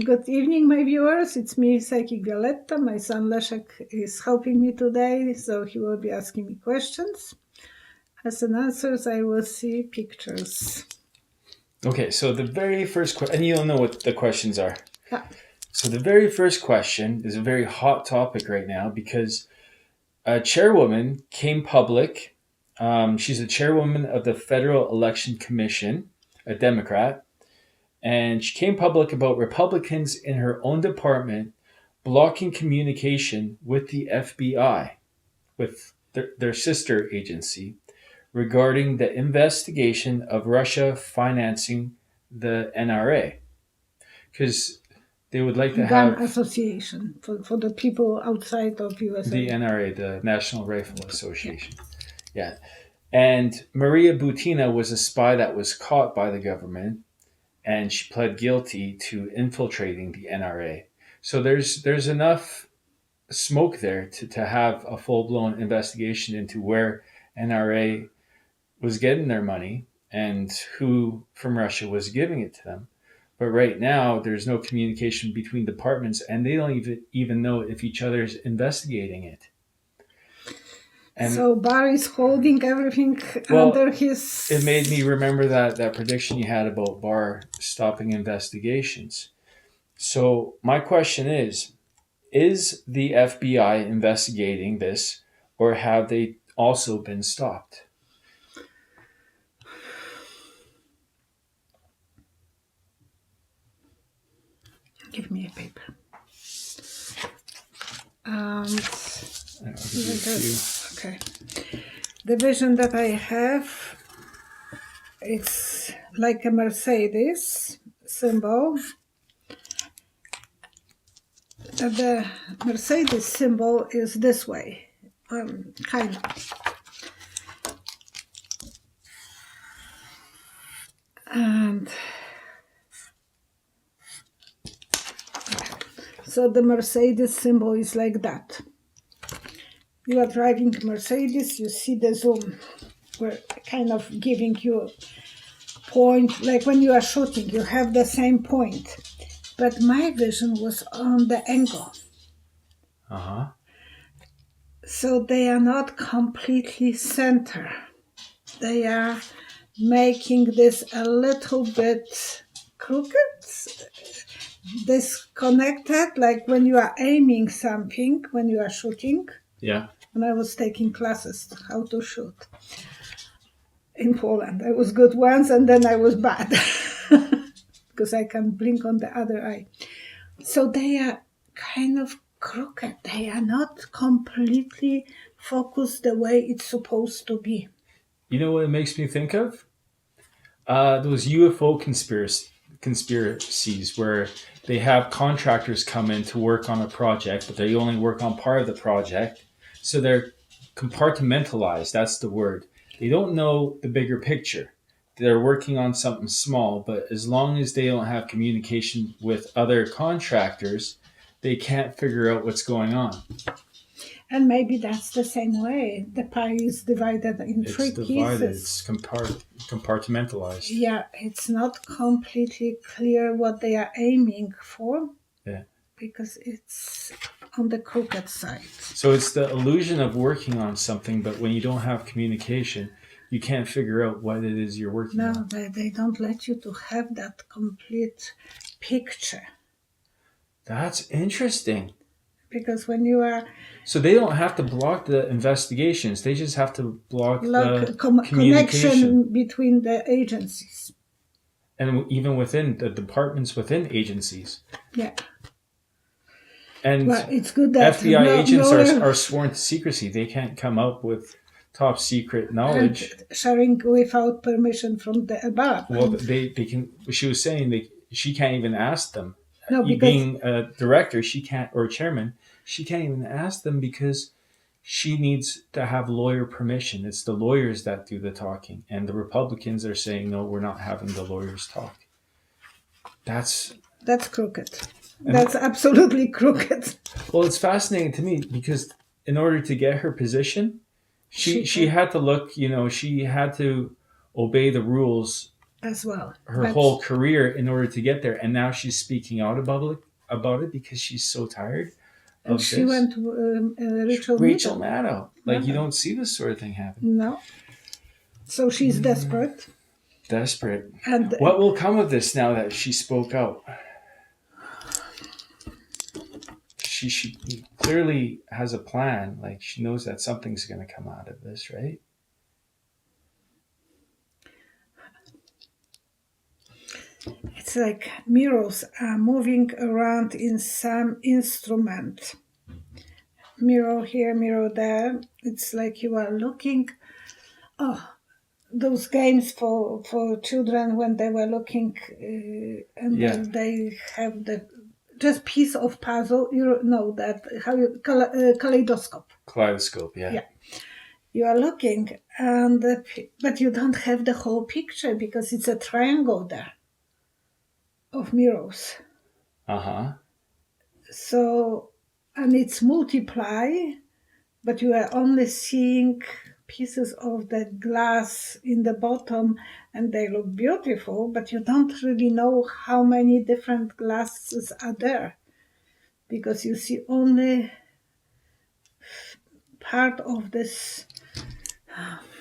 Good evening, my viewers. It's me, psychic Violetta. My son Leszek is helping me today, so he will be asking me questions. As an answers, I will see pictures. Okay, so the very first question, and you'll know what the questions are. Yeah. So the very first question is a very hot topic right now because a chairwoman came public. She's a chairwoman of the Federal Election Commission, a Democrat, and she came public about Republicans in her own department blocking communication with the FBI, with their sister agency, regarding the investigation of Russia financing the NRA. Because they would like to Gun have Association for the people outside of USA. the NRA, the National Rifle Association. Yeah. And Maria Butina was a spy that was caught by the government, and she pled guilty to infiltrating the NRA. So there's enough smoke there to have a full-blown investigation into where NRA was getting their money and who from Russia was giving it to them. But right now, there's no communication between departments, and they don't even know if each other's investigating it. And so Barr is holding everything under his... It made me remember that prediction you had about Barr stopping investigations. So my question is the FBI investigating this, or have they also been stopped? Give me a paper. Okay. The vision that I have, it's like a Mercedes symbol. The Mercedes symbol is this way, kind of. And so the Mercedes symbol is like that. You are driving Mercedes, you see the zoom. We're kind of giving you point, like when you are shooting, you have the same point. But my vision was on the angle. Uh-huh. So they are not completely center. They are making this a little bit crooked, disconnected, like when you are aiming something, when you are shooting. Yeah. When I was taking classes how to shoot in Poland. I was good once and then I was bad because I can blink on the other eye. So they are kind of crooked. They are not completely focused the way it's supposed to be. You know what it makes me think of? Those UFO conspiracies where they have contractors come in to work on a project, but they only work on part of the project. So they're compartmentalized. That's the word. They don't know the bigger picture. They're working on something small, but as long as they don't have communication with other contractors, they can't figure out what's going on. And maybe that's the same way. The pie is divided in three pieces. It's compartmentalized. Yeah, it's not completely clear what they are aiming for. Yeah. Because it's on the crooked side. So it's the illusion of working on something, but when you don't have communication, you can't figure out what it is you're working on. No, they don't let you to have that complete picture. That's interesting. Because when you are... So they don't have to block the investigations. They just have to block the connection between the agencies. And even within the departments within agencies. Yeah. And well, it's good that FBI agents are sworn to secrecy. They can't come up with top secret knowledge. And sharing without permission from the above. Well, they can. She was saying she can't even ask them. No, because being a director, she can't, or chairman, she can't even ask them because she needs to have lawyer permission. It's the lawyers that do the talking, and the Republicans are saying no, we're not having the lawyers talk. That's crooked. That's absolutely crooked. Well, it's fascinating to me because in order to get her position, she had to look, she had to obey the rules as well. her But- whole career in order to get there, and now she's speaking out about it because she's so tired and of she this. went to Rachel Rachel Maddow. Maddow. Like, you Maddow. don't see this sort of thing happen. No. So she's desperate. Desperate. And What will come of this now that she spoke out? She clearly has a plan. Like, she knows that something's going to come out of this, right? it's like mirrors are moving around in some instrument. Mirror here, mirror there. It's like you are looking. Oh, those games for children when they were looking and Yeah. then they have the just piece of puzzle. You know that how you kaleidoscope. Kaleidoscope, yeah. Yeah. You are looking, and but you don't have the whole picture because it's a triangle there of mirrors. Uh-huh. So, and it's multiply, but you are only seeing pieces of the glass in the bottom, and they look beautiful, but you don't really know how many different glasses are there because you see only part of this.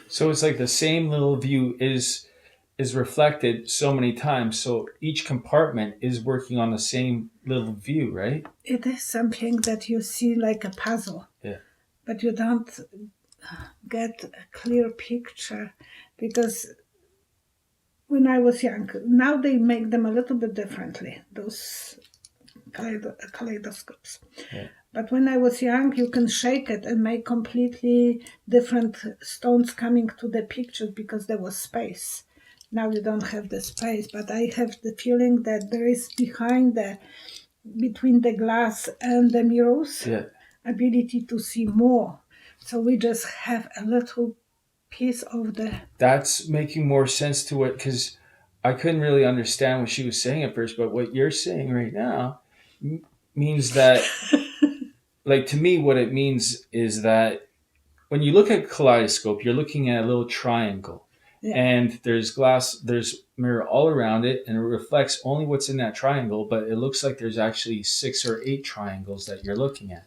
So it's like the same little view is reflected so many times. So each compartment is working on the same little view, right? It is something that you see like a puzzle. Yeah. But you don't get a clear picture because when I was young, now they make them a little bit differently, those kaleidoscopes. Yeah. But when I was young, you can shake it and make completely different stones coming to the picture because there was space. Now you don't have the space, but I have the feeling that there is between the glass and the mirrors, Yeah. ability to see more. So we just have a little piece of the. That's making more sense to it, because I couldn't really understand what she was saying at first, but what you're saying right now means that, like, to me, what it means is that when you look at kaleidoscope, you're looking at a little triangle. Yeah. And there's mirror all around it, and it reflects only what's in that triangle, but it looks like there's actually 6 or 8 triangles that you're looking at.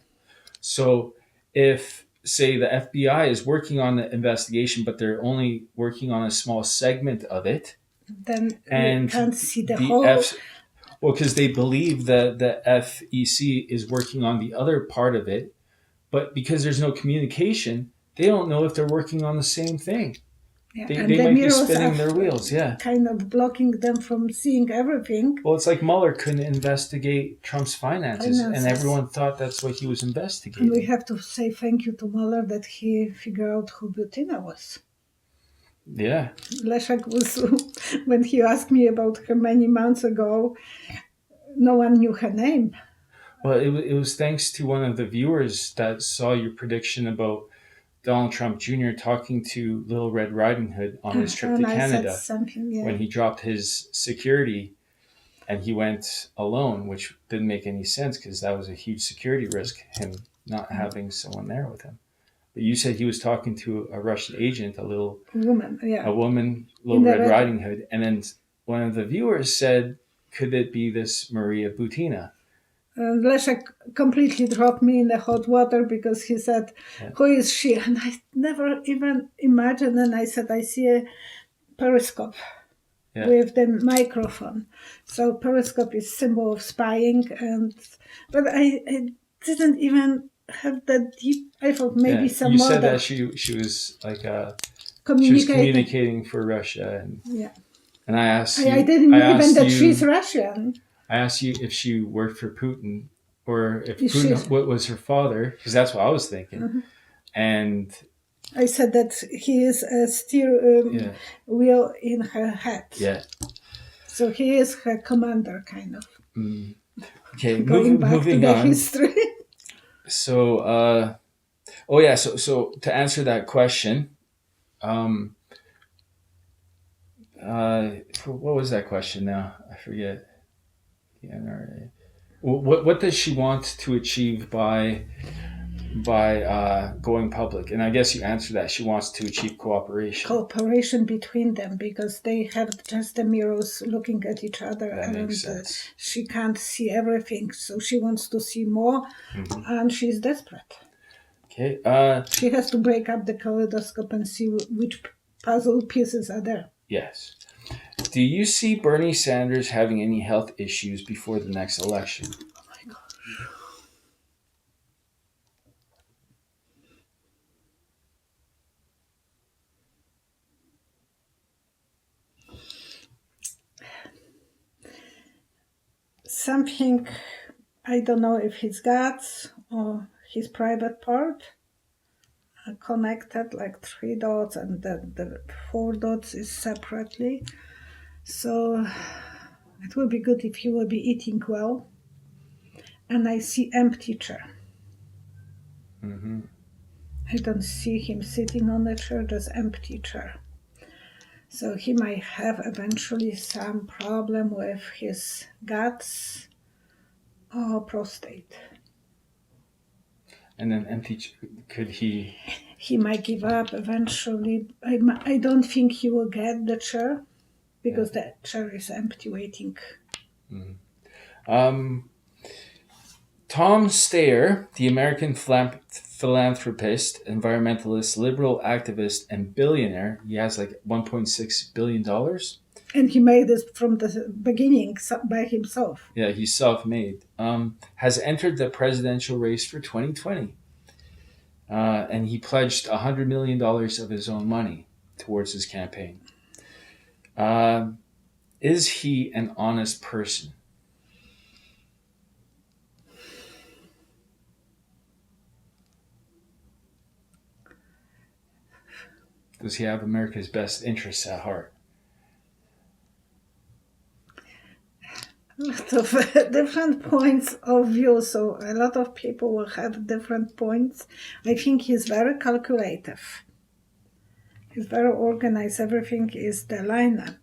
So if, say, the FBI is working on the investigation, but they're only working on a small segment of it, Then and you can't see the the whole. well, because they believe that the FEC is working on the other part of it, but because there's no communication, they don't know if they're working on the same thing. Yeah. They and might the be mirrors spinning are their wheels, yeah. kind of blocking them from seeing everything. Well, it's like Mueller couldn't investigate Trump's finances, and everyone thought that's what he was And investigating. we have to say thank you to Mueller that he figured out who Butina was. Yeah. Leszek was, when he asked me about her many months ago, no one knew her name. Well, it was thanks to one of the viewers that saw your prediction about Donald Trump Jr. talking to Little Red Riding Hood on his trip to And I Canada said something, yeah. when he dropped his security and he went alone, which didn't make any sense because that was a huge security risk, him not having someone there with him. But you said he was talking to a Russian agent, a woman, yeah. woman, Little Red Riding Hood. And then one of the viewers said, could it be this Maria Butina? And Leszek completely dropped me in the hot water because he said, who is she? And I never even imagined. And I said, I see a periscope with the microphone. So periscope is symbol of spying. But I didn't even have that deep. I thought maybe some you more. Said that she was like communicating for Russia. And I asked you. I didn't even that she's Russian. I asked you if she worked for Putin or if Putin, what was her father, because that's what I was thinking. Mm-hmm. And I said that he is a steer wheel in her head. Yeah. So he is her commander, kind of. Okay, moving to the on. History. So, so to answer that question, what was that question now? I forget. The NRA. What does she want to achieve by by going public? And I guess you answered that. She wants to achieve cooperation between them, because they have just the mirrors looking at each other, That and makes sense. she can't see everything, so she wants to see more, and she's desperate. Okay. She has to break up the kaleidoscope and see which puzzle pieces are there. Yes. Do you see Bernie Sanders having any health issues before the next election? Oh my gosh. Something, I don't know if his guts or his private part are connected, like 3 dots, and the 4 dots is separately. So it will be good if he will be eating well. And I see empty chair. Mm-hmm. I don't see him sitting on the chair, just empty chair. So he might have eventually some problem with his guts or prostate. And then could he? He might give up eventually. I don't think he will get the chair, because the chair is empty waiting. Tom Steyer, the American philanthropist, environmentalist, liberal activist, and billionaire, he has like $1.6 billion. And he made this from the beginning by himself. Yeah, he's self-made. Has entered the presidential race for 2020. And he pledged $100 million of his own money towards his campaign. Is he an honest person? Does he have America's best interests at heart? A lot of different points of view, so a lot of people will have different points. I think he's very calculative. He's very organized. Everything is the lineup.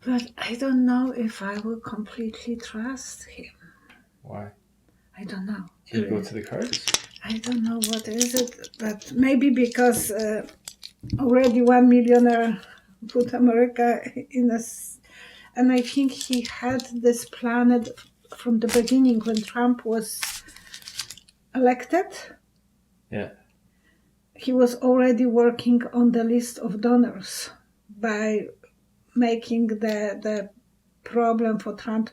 But I don't know if I will completely trust him. Why? I don't know. Can you go to the cards? I don't know what is it, but maybe because already one millionaire put America in a... And I think he had this planned from the beginning when Trump was elected. Yeah. He was already working on the list of donors by making the problem for Trump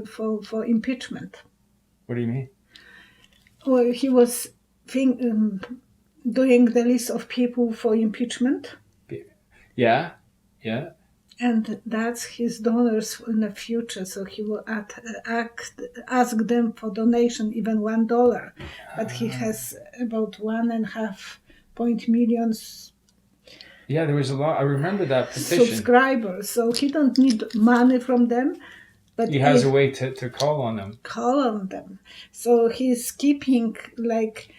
for impeachment. What do you mean? Well, he was doing the list of people for impeachment. Yeah. And that's his donors in the future, so he will ask them for donation, even $1. But he has about 1.5 million Yeah, there was a lot. I remember that petition. subscribers, so he don't need money from them. But he has a way to call on them. Call on them. So he's keeping like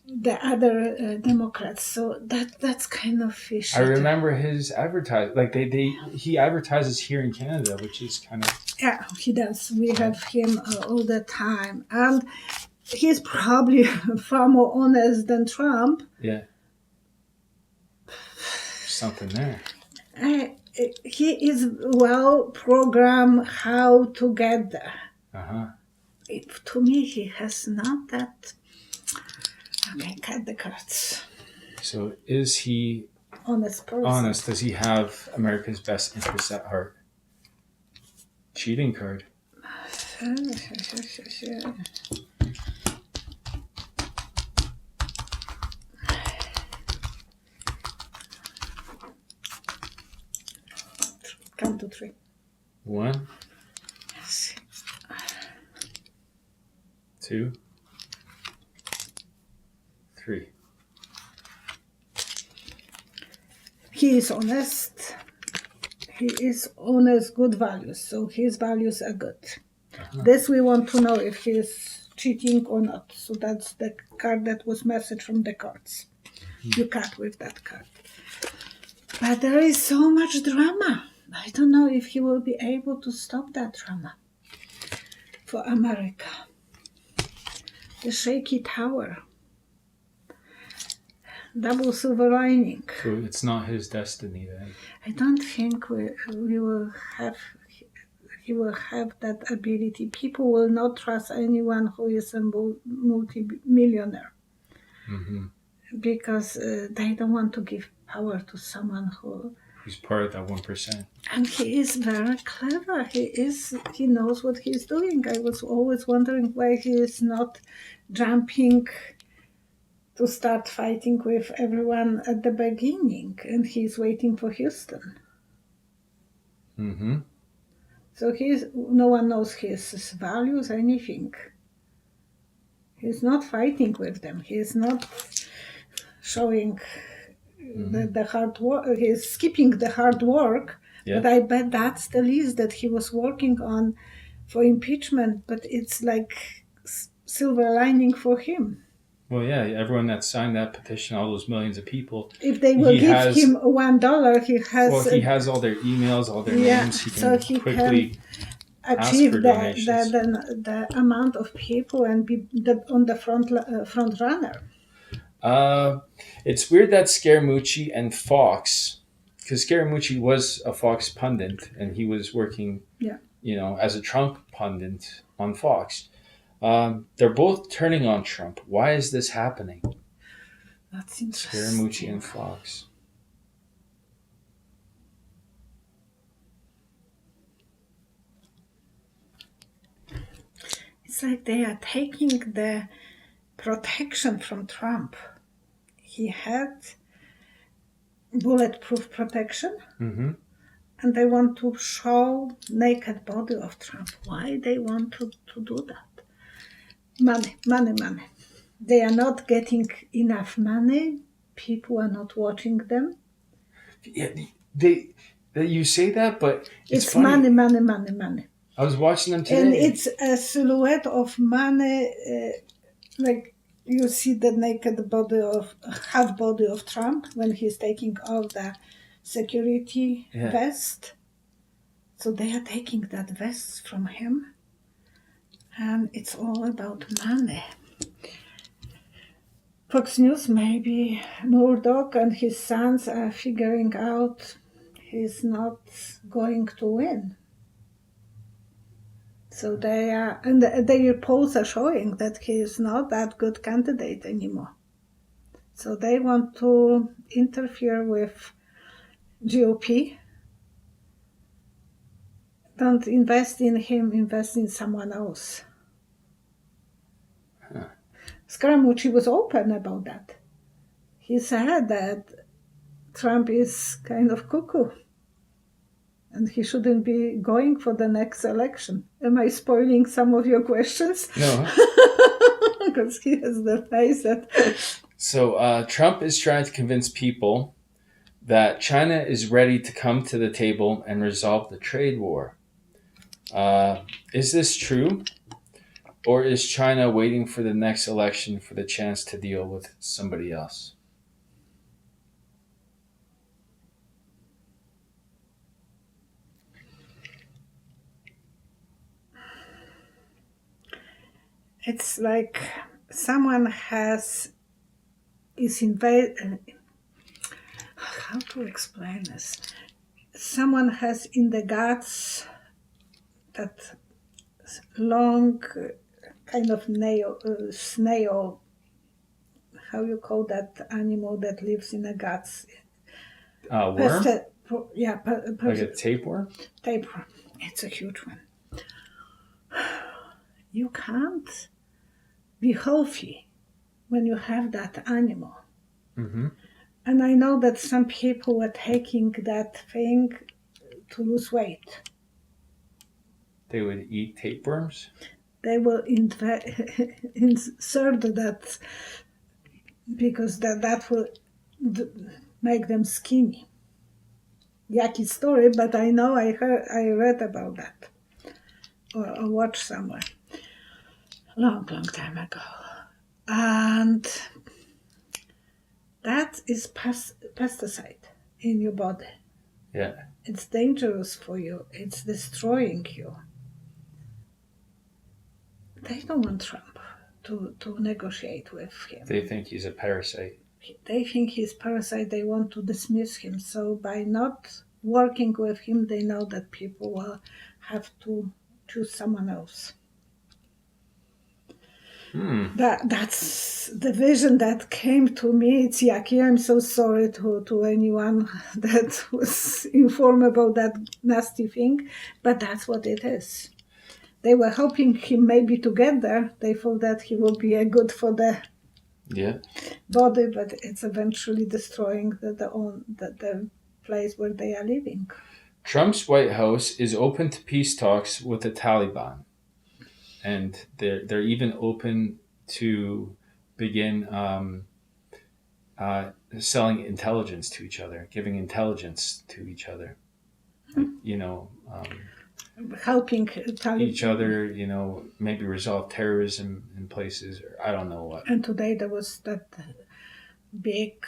the other Democrats. So that's kind of fishy. I remember his advertise. Like he advertises here in Canada, which is kind of... Yeah, he does. We have him all the time, and he's probably far more honest than Trump. Yeah. Something there. He is well programmed how to get there. To me, he has not that. Okay, cut the cards. So is he honest person? Honest? Does he have America's best interests at heart? Cheating card. Count to 3. 1, 2, 3. He is honest. He is honest, good values. So his values are good. This we want to know if he is cheating or not. So that's the card that was messaged from the cards. You cut with that card. But there is so much drama. I don't know if he will be able to stop that drama for America. The shaky tower. double silver lining. So it's not his destiny then. I don't think we will have. He will have that ability. People will not trust anyone who is a multi-millionaire Mm-hmm. because they don't want to give power to someone Who's part of that 1%. And he is very clever. He knows what he's doing. I was always wondering why he is not jumping to start fighting with everyone at the beginning, and he's waiting for Houston. Mm-hmm. So no one knows his values, anything. He's not fighting with them. He's not showing the hard work. He's skipping the hard work. Yeah. But I bet that's the list that he was working on for impeachment. But it's like silver lining for him. Well, yeah, everyone that signed that petition, all those millions of people. If they will give him $1, he has. Well, he has all their emails, all their names. He can quickly achieve the amount of people and be on the front runner. It's weird that Scaramucci and Fox, because Scaramucci was a Fox pundit and he was working, as a Trump pundit on Fox. They're both turning on Trump. Why is this happening? That's interesting. Scaramucci and Fox. It's like they are taking the protection from Trump. He had bulletproof protection, and they want to show naked body of Trump. Why they want to do that? Money. They are not getting enough money. People are not watching them. Yeah, you say that, but it's funny. money. I was watching them today. And it's a silhouette of money, like you see the naked half body of Trump when he's taking off the security vest. So they are taking that vest from him. And it's all about money. Fox News, maybe Murdoch and his sons are figuring out he's not going to win. So they are, and their polls are showing that he is not that good candidate anymore. So they want to interfere with GOP. Don't invest in him, invest in someone else. Scaramucci was open about that. He said that Trump is kind of cuckoo and he shouldn't be going for the next election. Am I spoiling some of your questions? No. Because he has the face that... So Trump is trying to convince people that China is ready to come to the table and resolve the trade war. Is this true? Or is China waiting for the next election for the chance to deal with somebody else? It's like someone is invaded. How to explain this? Someone has in the guts that long kind of snail. How you call that animal that lives in the guts? Worm? Like a tapeworm? Tapeworm. It's a huge one. You can't be healthy when you have that animal. Mm-hmm. And I know that some people were taking that thing to lose weight. They would eat tapeworms? They will insert that because that will make them skinny. Yucky story, but I know I read about that or watched somewhere long time ago. And that is pesticide in your body. Yeah. It's dangerous for you. It's destroying you. They don't want Trump to negotiate with him. They think he's a parasite. they think he's parasite. They want to dismiss him. So by not working with him, they know that people will have to choose someone else. That's the vision that came to me. It's yucky. I'm so sorry to anyone that was informed about that nasty thing, but that's what it is. They were hoping him maybe to get there. They thought that he will be a good for the body, but it's eventually destroying the place where they are living. Trump's White House is open to peace talks with the Taliban, and they're even open to begin selling intelligence to each other, giving intelligence to each other. Helping each other, maybe resolve terrorism in places, or I don't know what. And today there was that big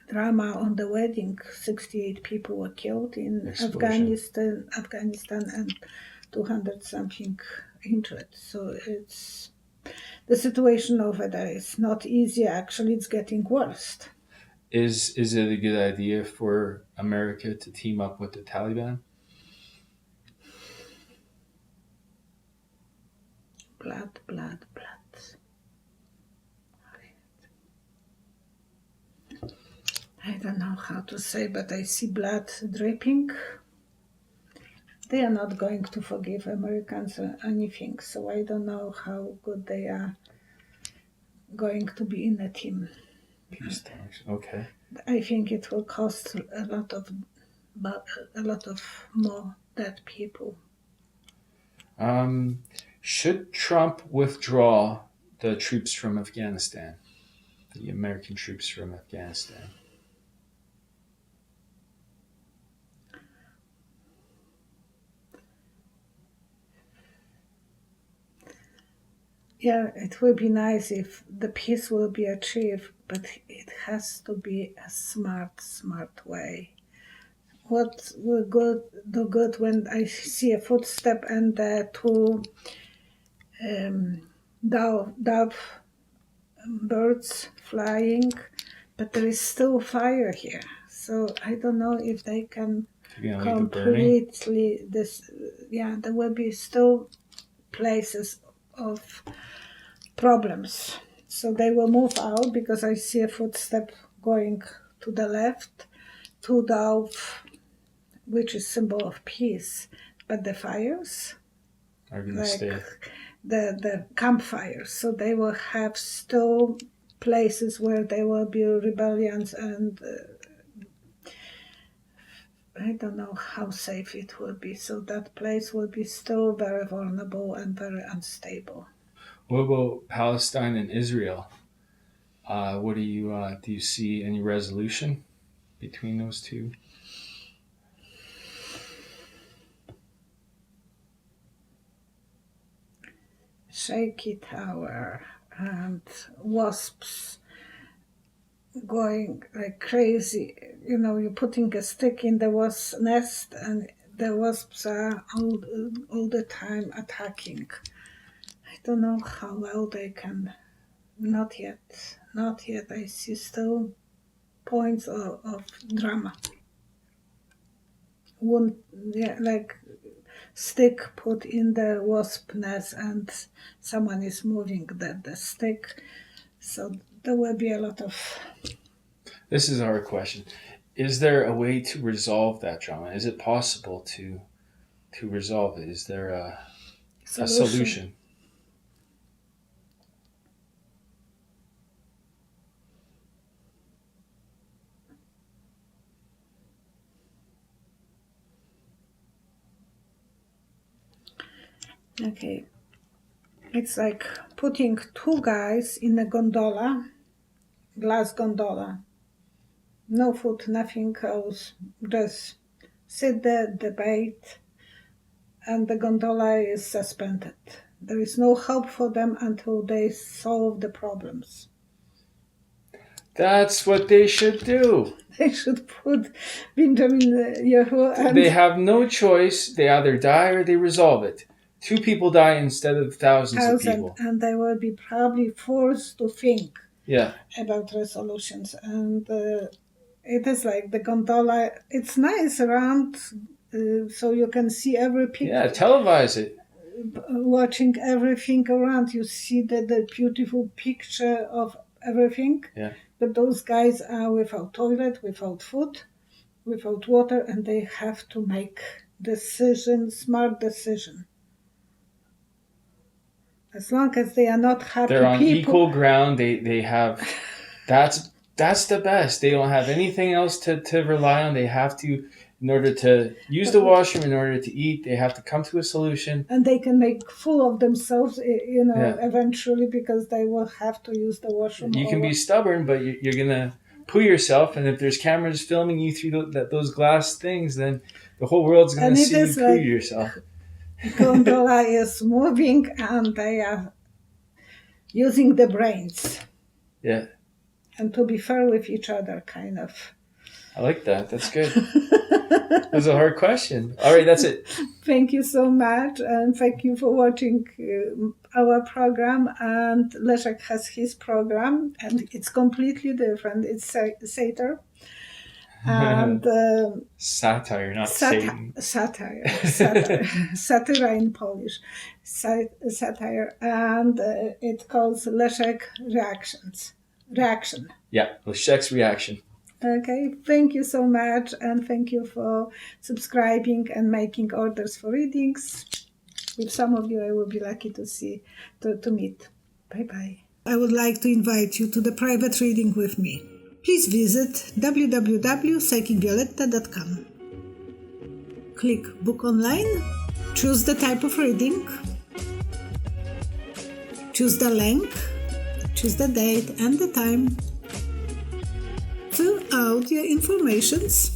drama on the wedding. 68 people were killed in Afghanistan, and 200 something injured. So it's the situation over there is not easy. Actually, it's getting worse. Is it a good idea for America to team up with the Taliban? Blood. I don't know how to say, but I see blood dripping. They are not going to forgive Americans or anything, so I don't know how good they are going to be in a team. Peace talks. Okay. I think it will cost a lot of more dead people. Should Trump withdraw the troops from Afghanistan, the American troops from Afghanistan? Yeah, it would be nice if the peace will be achieved, but it has to be a smart way. What will do good when I see a footstep and two dove birds flying, but there is still fire here. So I don't know if they can completely there will be still places of problems. So they will move out because I see a footstep going to the left, to dove, which is symbol of peace, but the fires are going to stay. The campfires. So they will have still places where there will be rebellions, and I don't know how safe it will be. So that place will be still very vulnerable and very unstable. What about Palestine and Israel? What do you see any resolution between those two? Shaky tower and wasps going like crazy. You're putting a stick in the wasp nest and the wasps are all the time attacking. I don't know how well they can. Not yet. I see still points of drama. Like stick put in the wasp nest and someone is moving the stick. So there will be a lot of... This is our question. Is there a way to resolve that drama? Is it possible to resolve it? Is there a solution? Okay. It's like putting two guys in a gondola, glass gondola. No food, nothing else. Just sit there, debate, and the gondola is suspended. There is no hope for them until they solve the problems. That's what they should do. They should put Benjamin Netanyahu. They have no choice. They either die or they resolve it. 2 people die instead of thousands of people. And they will be probably forced to think Yeah. about resolutions. And it is like the gondola, it's nice around, so you can see every picture. Yeah, televise it. Watching everything around, you see the beautiful picture of everything. Yeah. But those guys are without toilet, without food, without water, and they have to make smart decision. As long as they are not happy They're on people, equal ground. They have that's the best. They don't have anything else to rely on. They have to, in order to use the washroom, in order to eat, they have to come to a solution. and they can make fool of themselves, Yeah. eventually, because they will have to use the washroom. You can be stubborn, but you're gonna poo yourself, and if there's cameras filming you through those glass things, then the whole world's gonna see you poo yourself. Gondola is moving, and they are using the brains. Yeah. And to be fair with each other, kind of. I like that. That's good. That was a hard question. All right, that's it. Thank you so much, and thank you for watching our program. And Leszek has his program, and it's completely different. It's satire. And satire, not Satan. Satire. Satire in Polish. Satire. And it calls Leszek Reaction. Yeah, Leszek's Reaction. Okay, thank you so much, and thank you for subscribing and making orders for readings. With some of you, I will be lucky to meet. Bye-bye. I would like to invite you to the private reading with me. Please visit www.psychicvioletta.com. Click Book Online, choose the type of reading, choose the length, choose the date and the time, fill out your informations,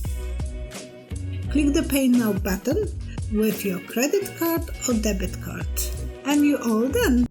click the Pay Now button with your credit card or debit card, and you're all done.